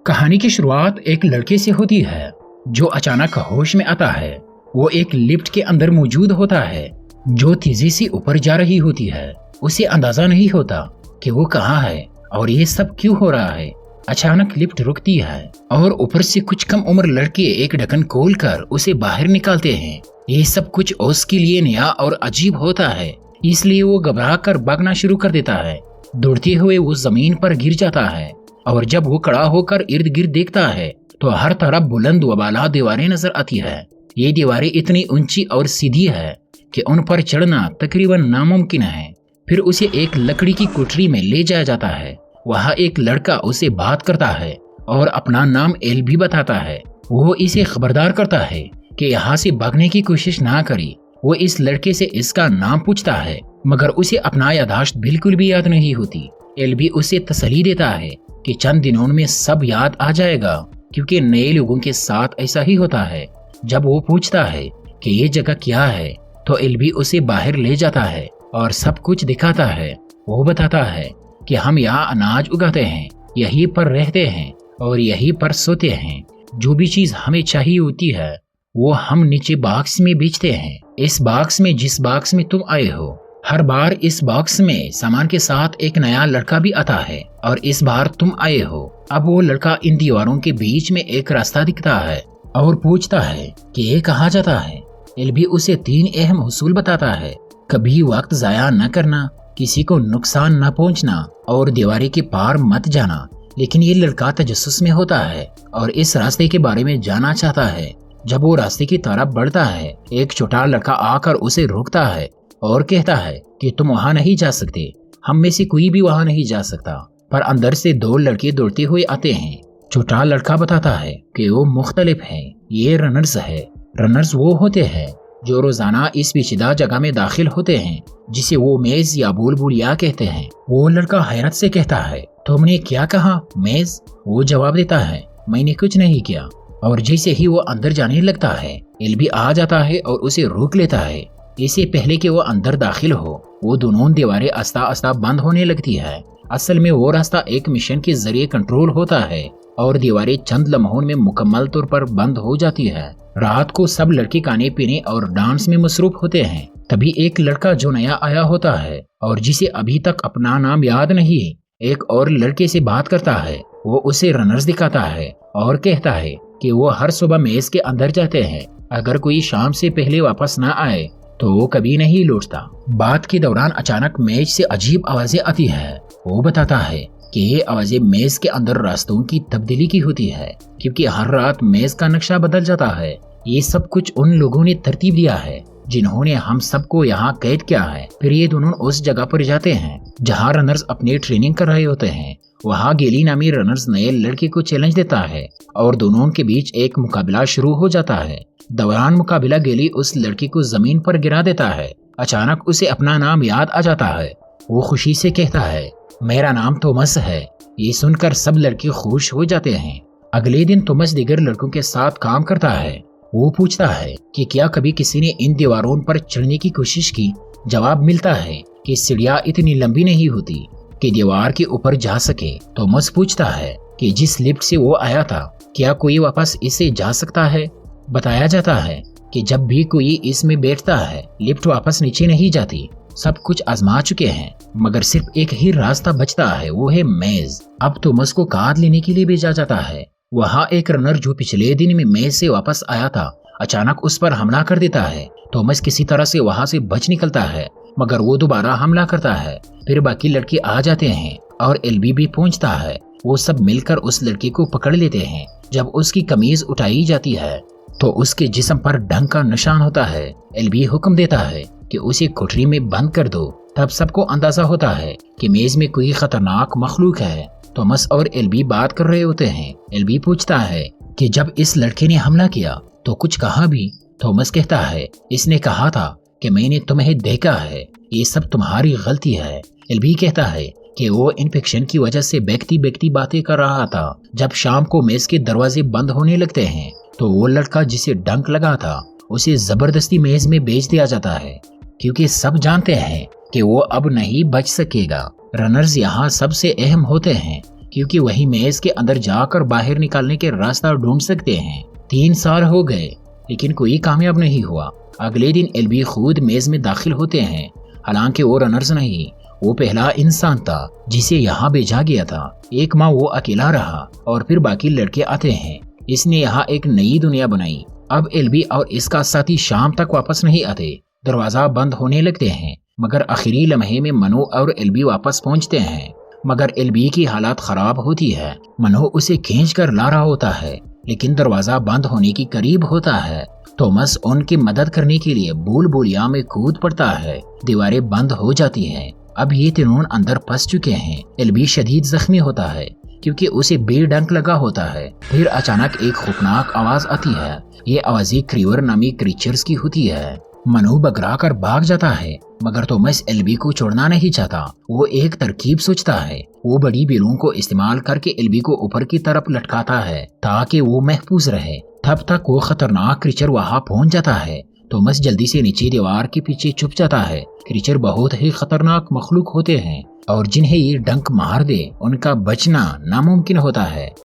कहानी की शुरुआत एक लड़के से होती है जो अचानक होश में आता है। वो एक लिफ्ट के अंदर मौजूद होता है जो तेजी से ऊपर जा रही होती है। उसे अंदाजा नहीं होता कि वो कहाँ है और ये सब क्यों हो रहा है। अचानक लिफ्ट रुकती है और ऊपर से कुछ कम उम्र लड़के एक ढक्कन खोलकर उसे बाहर निकालते हैं। ये सब कुछ उसके लिए नया और अजीब होता है, इसलिए वो घबरा कर भागना शुरू कर देता है। दौड़ते हुए वो जमीन पर गिर जाता है और जब वो खड़ा होकर इर्द गिर्द देखता है तो हर तरफ बुलंद वबाला दीवारें नजर आती है। ये दीवारें इतनी ऊंची और सीधी है कि उन पर चढ़ना तकरीबन नामुमकिन है। फिर उसे एक लकड़ी की कोठरी में ले जाया जाता है। वहाँ एक लड़का उसे बात करता है और अपना नाम एल भी बताता है। वो इसे खबरदार करता है कि यहाँ से भागने की कोशिश ना करे। वो इस लड़के से इसका नाम पूछता है मगर उसे अपना याददाश्त बिल्कुल भी याद नहीं होती। एल भी उसे तसल्ली देता है कि चंद दिनों में सब याद आ जाएगा, क्योंकि नए लोगों के साथ ऐसा ही होता है। जब वो पूछता है कि ये जगह क्या है तो एल भी उसे बाहर ले जाता है और सब कुछ दिखाता है। वो बताता है कि हम यहाँ अनाज उगाते हैं, यहीं पर रहते हैं और यहीं पर सोते हैं। जो भी चीज हमें चाहिए होती है वो हम नीचे बॉक्स में बेचते हैं। इस बॉक्स में जिस बॉक्स में तुम आए हो, हर बार इस बॉक्स में सामान के साथ एक नया लड़का भी आता है और इस बार तुम आए हो। अब वो लड़का इन दीवारों के बीच में एक रास्ता दिखता है और पूछता है कि ये कहाँ जाता है। एल भी उसे 3 अहम उसूल बताता है। कभी वक्त जाया न करना, किसी को नुकसान न पहुंचना और दीवारी के पार मत जाना। लेकिन ये लड़का तजस्सुस में होता है और इस रास्ते के बारे में जानना चाहता है। जब वो रास्ते की तरफ बढ़ता है, एक छोटा लड़का आकर उसे रोकता है और कहता है कि तुम वहाँ नहीं जा सकते, हम में से कोई भी वहाँ नहीं जा सकता। पर अंदर से 2 लड़के दौड़ते हुए आते हैं। छोटा लड़का बताता है कि वो मुख्तलिफ है, ये रनर्स है। रनर्स वो होते हैं जो रोजाना इस पेचीदा जगह में दाखिल होते हैं जिसे वो मेज या बुलबुलिया कहते हैं। वो लड़का हैरत से कहता है, तुमने क्या कहा मेज? वो जवाब देता है, मैंने कुछ नहीं किया। और जैसे ही वो अंदर जाने लगता है, एल भी आ जाता है और उसे रोक लेता है। इससे पहले कि वो अंदर दाखिल हो, वो दोनों दीवारें आस्ता आस्ता बंद होने लगती है। असल में वो रास्ता एक मिशन के जरिए कंट्रोल होता है और दीवारें चंद लम्हों में मुकम्मल तौर पर बंद हो जाती है। रात को सब लड़के खाने पीने और डांस में मसरूफ होते हैं। तभी एक लड़का जो नया आया होता है और जिसे अभी तक अपना नाम याद नहीं, एक और लड़के से बात करता है। वो उसे रनर्स दिखाता है और कहता है कि वो हर सुबह मेज के अंदर जाते हैं। अगर कोई शाम से पहले वापस न आए तो वो कभी नहीं लौटता। बात के दौरान अचानक मेज से अजीब आवाजें आती है। वो बताता है कि ये आवाजें मेज के अंदर रास्तों की तब्दीली की होती है, क्योंकि हर रात मेज का नक्शा बदल जाता है। ये सब कुछ उन लोगों ने तरतीब दिया है जिन्होंने हम सबको यहाँ कैद किया है। फिर ये दोनों उस जगह पर जाते हैं जहाँ रनर्स अपनी ट्रेनिंग कर रहे होते हैं। वहाँ गेली नामी रनर्स नए लड़के को चैलेंज देता है और दोनों के बीच एक मुकाबला शुरू हो जाता है। दौरान मुकाबला गेली उस लड़के को जमीन पर गिरा देता है। अचानक उसे अपना नाम याद आ जाता है। वो खुशी से कहता है, मेरा नाम थॉमस है। ये सुनकर सब लड़के खुश हो जाते हैं। अगले दिन थॉमस दीगर लड़कों के साथ काम करता है। वो पूछता है कि क्या कभी किसी ने इन दीवारों पर चढ़ने की कोशिश की। जवाब मिलता है कि सीढ़ियाँ इतनी लंबी नहीं होती कि दीवार के ऊपर जा सके। थॉमस पूछता है कि जिस लिफ्ट से वो आया था, क्या कोई वापस इसे जा सकता है। बताया जाता है कि जब भी कोई इसमें बैठता है, लिफ्ट वापस नीचे नहीं जाती। सब कुछ आजमा चुके हैं मगर सिर्फ एक ही रास्ता बचता है, वो है मेज। अब थॉमस को कार लेने के लिए भेजा जाता है। वहाँ एक रनर जो पिछले दिन में मेज से वापस आया था, अचानक उस पर हमला कर देता है। थॉमस किसी तरह से वहाँ से बच निकलता है मगर वो दोबारा हमला करता है। फिर बाकी लड़के आ जाते हैं और एलबी भी पहुँचता है। वो सब मिलकर उस लड़के को पकड़ लेते हैं। जब उसकी कमीज उठाई जाती है तो उसके जिस्म पर डंक का निशान होता है। एलबी हुक्म देता है कि उसे कोठरी में बंद कर दो। तब सबको अंदाजा होता है कि मेज में कोई खतरनाक मखलूक है। थॉमस और एलबी बात कर रहे होते हैं। एलबी पूछता है कि जब इस लड़के ने हमला किया तो कुछ कहा भी। थॉमस कहता है, इसने कहा था कि मैंने तुम्हें देखा है, ये सब तुम्हारी गलती है। एलबी कहता है कि वो इन्फेक्शन की वजह से बेकती बातें कर रहा था। जब शाम को मेज के दरवाजे बंद होने लगते हैं तो वो लड़का जिसे डंक लगा था उसे जबरदस्ती मेज में बेच दिया जाता है, क्योंकि सब जानते हैं कि वो अब नहीं बच सकेगा। रनर्स यहाँ सबसे अहम होते हैं। کیونکہ وہی میز کے اندر جا کر باہر نکالنے کے راستہ ڈھونڈ سکتے ہیں۔ 3 سال ہو گئے لیکن کوئی کامیاب نہیں ہوا۔ اگلے دن ایل بی خود میز میں داخل ہوتے ہیں، حالانکہ وہ رنرز نہیں، وہ پہلا انسان تھا جسے یہاں بھیجا گیا تھا۔ ایک ماہ وہ اکیلا رہا اور پھر باقی لڑکے آتے ہیں۔ اس نے یہاں ایک نئی دنیا بنائی۔ اب ایل بی اور اس کا ساتھی شام تک واپس نہیں آتے۔ دروازہ بند ہونے لگتے ہیں، مگر آخری لمحے میں منو اور ایل بی واپس پہنچتے ہیں۔ مگر ایل بی کی حالت خراب ہوتی ہے۔ منو اسے کھینچ کر لا رہا ہوتا ہے لیکن دروازہ بند ہونے کی قریب ہوتا ہے۔ تومس ان کی مدد کرنے کے لیے بول بولیا میں کود پڑتا ہے۔ دیواریں بند ہو جاتی ہیں۔ اب یہ تینوں اندر پھنس چکے ہیں۔ ایل بی شدید زخمی ہوتا ہے کیونکہ اسے بے ڈنک لگا ہوتا ہے۔ پھر اچانک ایک خوفناک آواز آتی ہے۔ یہ آوازیں کریور نامی کریچرز کی ہوتی ہے۔ منو بگرا کر بھاگ جاتا ہے مگر تومس ایل بی کو چھوڑنا نہیں چاہتا۔ وہ ایک ترکیب سوچتا ہے۔ وہ بڑی بیلوں کو استعمال کر کے ایل بی کو اوپر کی طرف لٹکاتا ہے تاکہ وہ محفوظ رہے۔ تب تک وہ خطرناک کریچر وہاں پہنچ جاتا ہے۔ تومس جلدی سے نیچے دیوار کے پیچھے چھپ جاتا ہے۔ کریچر بہت ہی خطرناک مخلوق ہوتے ہیں اور جنہیں یہ ڈنک مار دے ان کا بچنا ناممکن ہوتا ہے۔